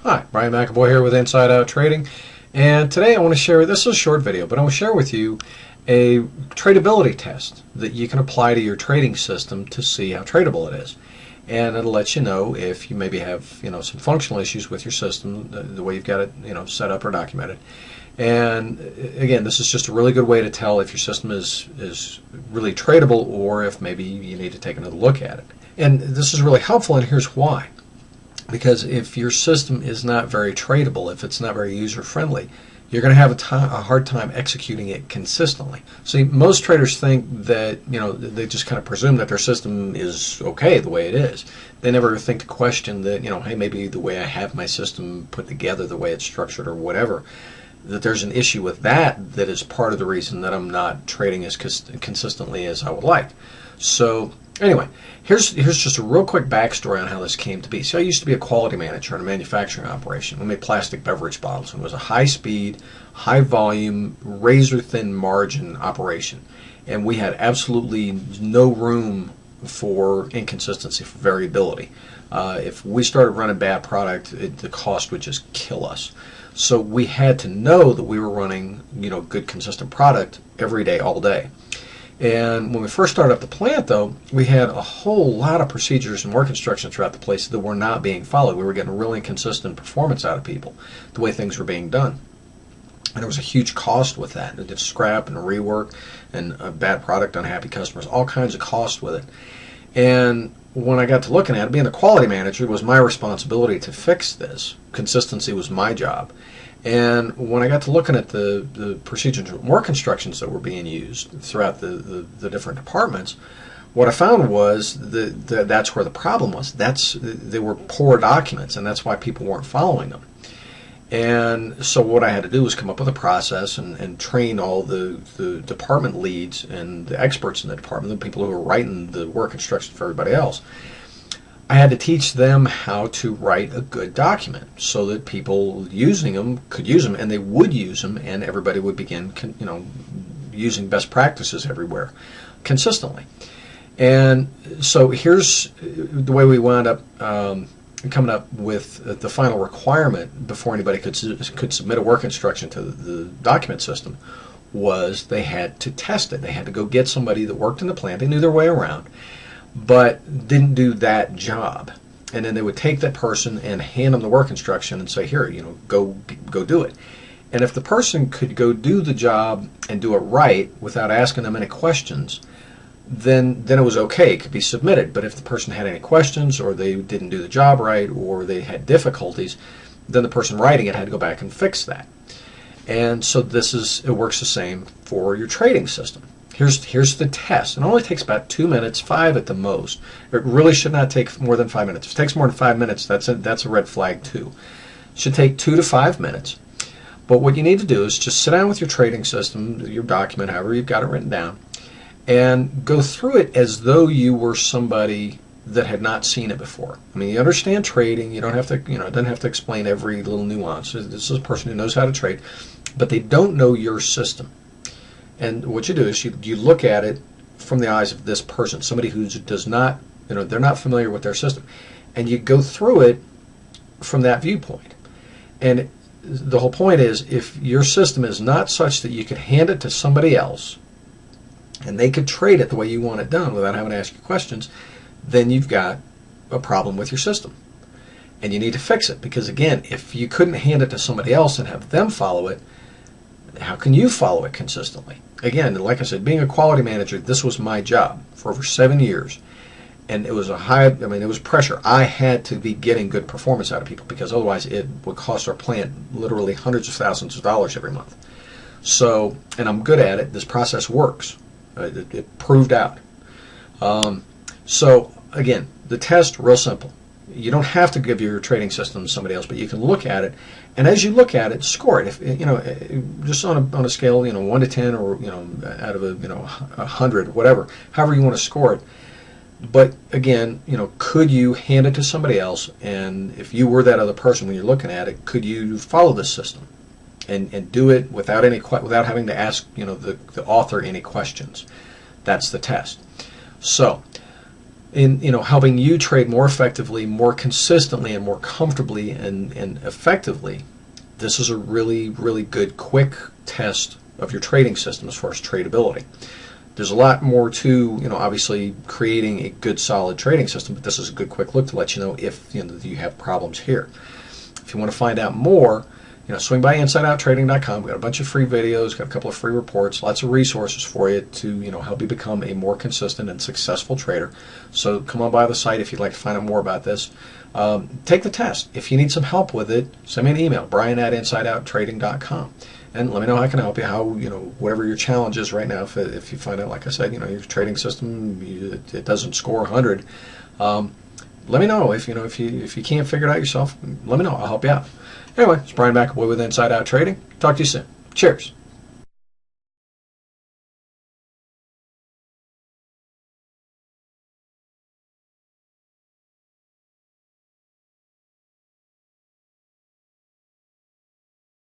Hi, Brian McAvoy here with Inside Out Trading, and today I want to share, this is a short video, but I want to share with you a tradability test that you can apply to your trading system to see how tradable it is. And it'll let you know if you maybe have some functional issues with your system, the way you've got it set up or documented. And again, this is just a really good way to tell if your system is really tradable or if maybe you need to take another look at it. And this is really helpful, and here's why. Because if your system is not very tradable, if it's not very user-friendly, you're going to have a hard time executing it consistently. See, most traders think that, they just kind of presume that their system is okay the way it is. They never think to question that, hey, maybe the way I have my system put together, the way it's structured or whatever, that there's an issue with that is part of the reason that I'm not trading as consistently as I would like. So anyway, here's just a real quick backstory on how this came to be. So I used to be a quality manager in a manufacturing operation. We made plastic beverage bottles, and it was a high-speed, high-volume, razor-thin margin operation. And we had absolutely no room for inconsistency, for variability. If we started running bad product, the cost would just kill us. So we had to know that we were running, good, consistent product every day, all day. And when we first started up the plant, though, we had a whole lot of procedures and work instructions throughout the place that were not being followed. We were getting really inconsistent performance out of people, the way things were being done. And there was a huge cost with that. It did scrap and rework and a bad product, unhappy customers, all kinds of cost with it. And when I got to looking at it, being the quality manager, it was my responsibility to fix this. Consistency was my job. And when I got to looking at the procedures and work instructions that were being used throughout the different departments, what I found was that's where the problem was. They were poor documents, and that's why people weren't following them. And so what I had to do was come up with a process and train all the department leads and the experts in the department, the people who were writing the work instructions for everybody else. I had to teach them how to write a good document so that people using them could use them, and they would use them, and everybody would begin, using best practices everywhere consistently. And so here's the way we wound up coming up with the final requirement before anybody could submit a work instruction to the document system. Was they had to test it. They had to go get somebody that worked in the plant. They knew their way around, but didn't do that job. And then they would take that person and hand them the work instruction and say, here, go do it. And if the person could go do the job and do it right without asking them any questions, then it was okay, it could be submitted. But if the person had any questions, or they didn't do the job right, or they had difficulties, then the person writing it had to go back and fix that. And so it works the same for your trading system. Here's the test. It only takes about 2 minutes, 5 at the most. It really should not take more than 5 minutes. If it takes more than 5 minutes, that's a red flag too. It should take 2 to 5 minutes. But what you need to do is just sit down with your trading system, your document, however you've got it written down, and go through it as though you were somebody that had not seen it before. I mean, you understand trading. You don't have to, it doesn't have to explain every little nuance. This is a person who knows how to trade, but they don't know your system. And what you do is you look at it from the eyes of this person, somebody who does not, they're not familiar with their system, and you go through it from that viewpoint. And the whole point is, if your system is not such that you could hand it to somebody else and they could trade it the way you want it done without having to ask you questions, then you've got a problem with your system. And you need to fix it, because again, if you couldn't hand it to somebody else and have them follow it, how can you follow it consistently? Again, like I said, being a quality manager, this was my job for over 7 years. And it was it was pressure. I had to be getting good performance out of people, because otherwise it would cost our plant literally hundreds of thousands of dollars every month. So, and I'm good at it. This process works. It proved out. So again, the test, real simple. You don't have to give your trading system to somebody else, but you can look at it, and as you look at it, score it. If just on a scale, 1 to 10, or out of 100, whatever, however you want to score it. But again, could you hand it to somebody else? And if you were that other person when you're looking at it, could you follow this system and do it without having to ask the author any questions? That's the test. So in helping you trade more effectively, more consistently, and more comfortably and effectively, this is a really, really good quick test of your trading system as far as tradability. There's a lot more to, obviously creating a good solid trading system, but this is a good quick look to let you know if you have problems here. If you want to find out more, swing by InsideOutTrading.com. We've got a bunch of free videos, got a couple of free reports, lots of resources for you to help you become a more consistent and successful trader. So come on by the site if you'd like to find out more about this. Take the test. If you need some help with it, send me an email, brian@InsideOutTrading.com. And let me know how I can help you, how, whatever your challenge is right now. If you find out, like I said, your trading system, it doesn't score 100, let me know. If you can't figure it out yourself, let me know. I'll help you out. Anyway, it's Brian McAvoy with Inside Out Trading. Talk to you soon. Cheers.